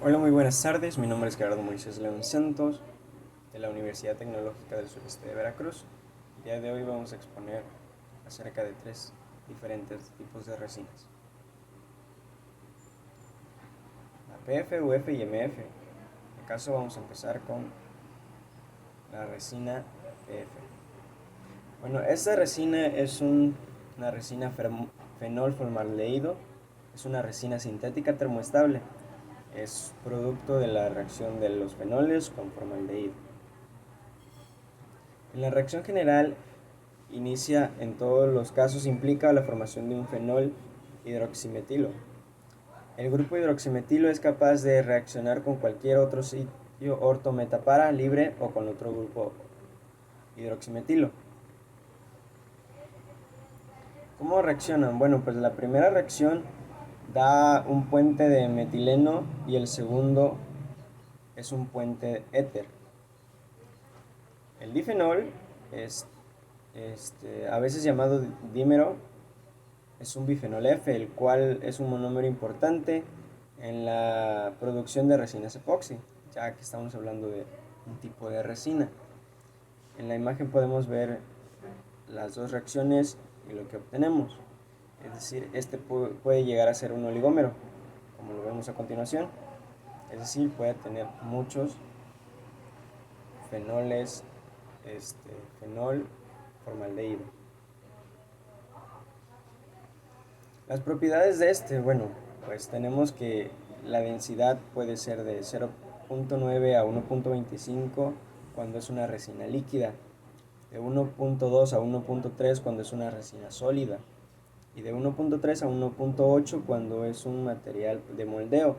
Hola, muy buenas tardes. Mi nombre es Gerardo Moisés León Santos, de la Universidad Tecnológica del Sureste de Veracruz. El día de hoy vamos a exponer acerca de tres diferentes tipos de resinas: la PF, UF y MF. En este caso vamos a empezar con la resina PF. Bueno, esta resina es una resina fenol formaldehído. Es una resina sintética termoestable. Es producto de la reacción de los fenoles con formaldehído. En la reacción general inicia en todos los casos implica la formación de un fenol hidroximetilo. El grupo hidroximetilo es capaz de reaccionar con cualquier otro sitio ortometapara libre o con otro grupo hidroximetilo. ¿Cómo reaccionan? Bueno, pues la primera reacción da un puente de metileno y el segundo es un puente éter. El difenol es a veces llamado dímero, es un bifenol F, el cual es un monómero importante en la producción de resinas epoxi, ya que estamos hablando de un tipo de resina. En la imagen podemos ver las dos reacciones y lo que obtenemos. Es decir, este puede llegar a ser un oligómero, como lo vemos a continuación. Es decir, puede tener muchos fenoles, fenol formaldehído. Las propiedades de bueno, pues tenemos que la densidad puede ser de 0.9 a 1.25 cuando es una resina líquida, de 1.2 a 1.3 cuando es una resina sólida y de 1.3 a 1.8 cuando es un material de moldeo.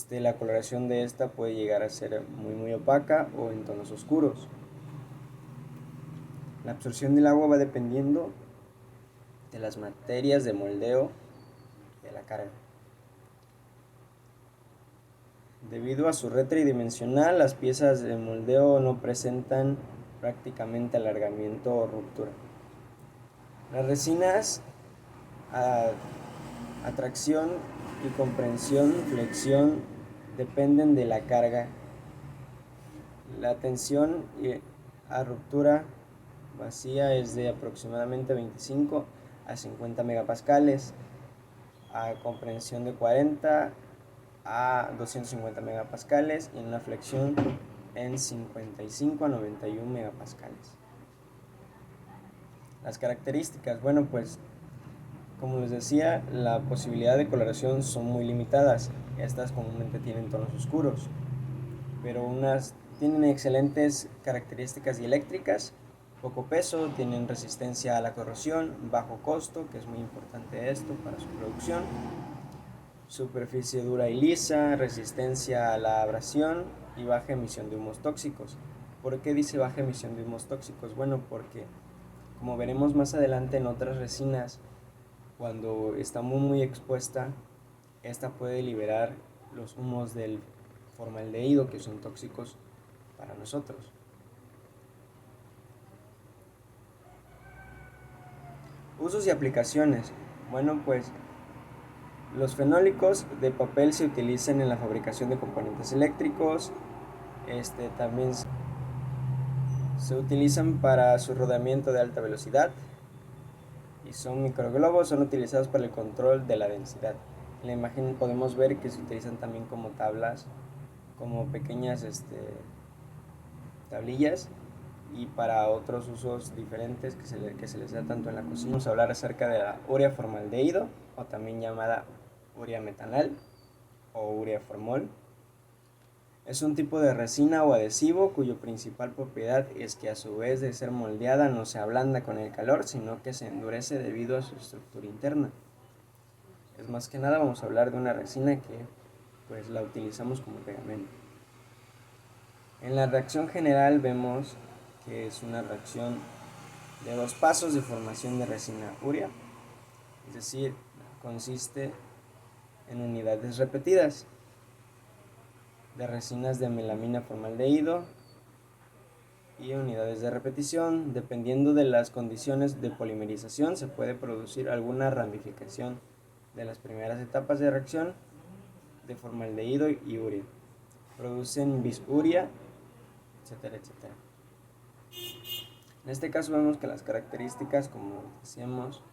La coloración de esta puede llegar a ser muy opaca o en tonos oscuros. La absorción del agua va dependiendo de las materias de moldeo de la carga. Debido a su red tridimensional, las piezas de moldeo no presentan prácticamente alargamiento o ruptura. Las resinas a atracción y comprensión, flexión, dependen de la carga. La tensión a ruptura vacía es de aproximadamente 25 a 50 megapascales, a comprensión de 40 a 250 megapascales y en una flexión en 55 a 91 megapascales. Las características, bueno, pues como les decía, la posibilidad de coloración son muy limitadas. Estas comúnmente tienen tonos oscuros, pero unas tienen excelentes características dieléctricas, poco peso, tienen resistencia a la corrosión, bajo costo, que es muy importante esto para su producción, superficie dura y lisa, resistencia a la abrasión y baja emisión de humos tóxicos. ¿Por qué dice baja emisión de humos tóxicos? Bueno, porque como veremos más adelante en otras resinas, cuando está muy expuesta, esta puede liberar los humos del formaldehído que son tóxicos para nosotros. Usos y aplicaciones. Bueno, pues los fenólicos de papel se utilizan en la fabricación de componentes eléctricos. También se utilizan para su rodamiento de alta velocidad y son microglobos, son utilizados para el control de la densidad. En la imagen podemos ver que se utilizan también como tablas, como pequeñas tablillas y para otros usos diferentes que se les da tanto en la cocina. Vamos a hablar acerca de la urea formaldehído o también llamada urea metanal o urea formol. Es un tipo de resina o adhesivo cuya principal propiedad es que a su vez de ser moldeada no se ablanda con el calor, sino que se endurece debido a su estructura interna. Es más que nada vamos a hablar de una resina que pues la utilizamos como pegamento. En la reacción general vemos que es una reacción de dos pasos de formación de resina urea, es decir, consiste en unidades repetidas de resinas de melamina formaldehído y unidades de repetición. Dependiendo de las condiciones de polimerización se puede producir alguna ramificación de las primeras etapas de reacción de formaldehído y urea. Producen bisuria, etcétera, etcétera. En este caso vemos que las características, como decíamos,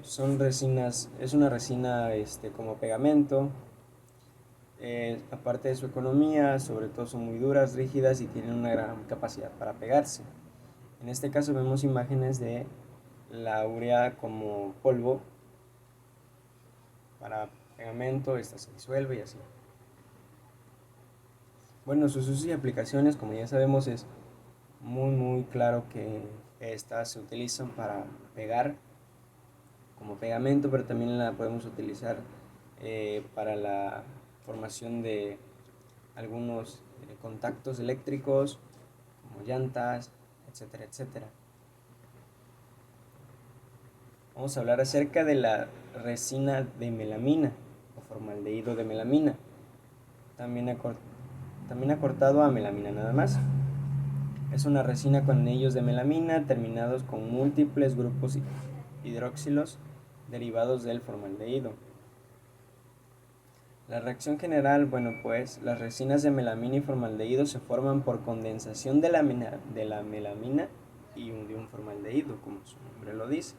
son resinas, es una resina como pegamento. Aparte de su economía, sobre todo son muy duras, rígidas y tienen una gran capacidad para pegarse. En este caso vemos imágenes de la urea como polvo para pegamento, esta se disuelve y así. Bueno, sus usos y aplicaciones, como ya sabemos, es muy claro que estas se utilizan para pegar como pegamento, pero también la podemos utilizar para la formación de algunos contactos eléctricos, como llantas, etcétera, etcétera. Vamos a hablar acerca de la resina de melamina o formaldehído de melamina, también acortado a melamina nada más. Es una resina con anillos de melamina terminados con múltiples grupos hidroxilos derivados del formaldehído. La reacción general, bueno, pues las resinas de melamina y formaldehído se forman por condensación de la melamina y de un formaldehído, como su nombre lo dice.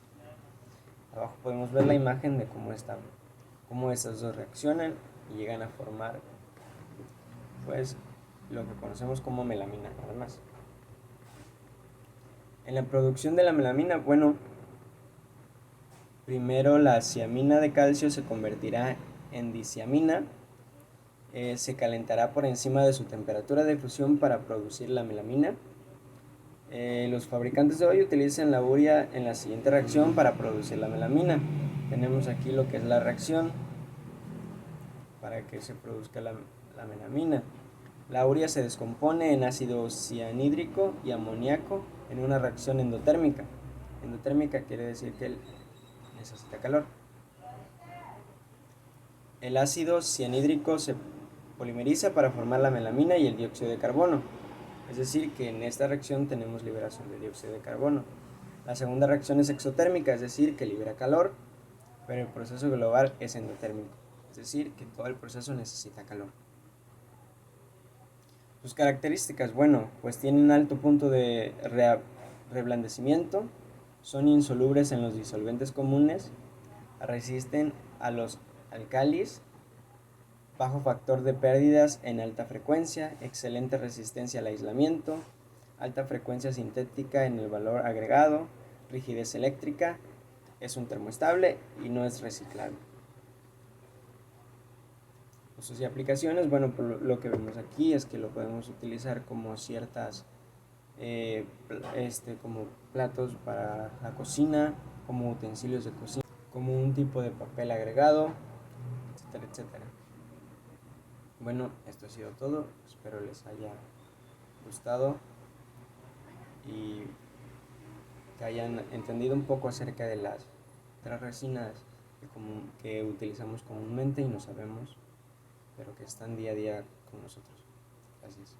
Abajo podemos ver la imagen de cómo estas dos reaccionan y llegan a formar, pues, lo que conocemos como melamina, nada más. En la producción de la melamina, bueno, primero la ciamina de calcio se convertirá en diciamina, se calentará por encima de su temperatura de fusión para producir la melamina. Los fabricantes de hoy utilizan la urea en la siguiente reacción para producir la melamina. Tenemos aquí lo que es la reacción para que se produzca la melamina. La urea se descompone en ácido cianhídrico y amoníaco en una reacción endotérmica. Endotérmica quiere decir que necesita calor. El ácido cianhídrico se polimeriza para formar la melamina y el dióxido de carbono. Es decir, que en esta reacción tenemos liberación de dióxido de carbono. La segunda reacción es exotérmica, es decir, que libera calor, pero el proceso global es endotérmico, es decir, que todo el proceso necesita calor. Sus características, bueno, pues tienen un alto punto de reblandecimiento, son insolubles en los disolventes comunes, resisten a los álcalis, bajo factor de pérdidas en alta frecuencia, excelente resistencia al aislamiento, alta frecuencia sintética en el valor agregado, rigidez eléctrica, es un termoestable y no es reciclable. Usos y aplicaciones, bueno, por lo que vemos aquí es que lo podemos utilizar como ciertas, como platos para la cocina, como utensilios de cocina, como un tipo de papel agregado, etcétera, etcétera. Bueno, esto ha sido todo, espero les haya gustado y que hayan entendido un poco acerca de las resinas que utilizamos comúnmente y no sabemos, pero que están día a día con nosotros. Gracias.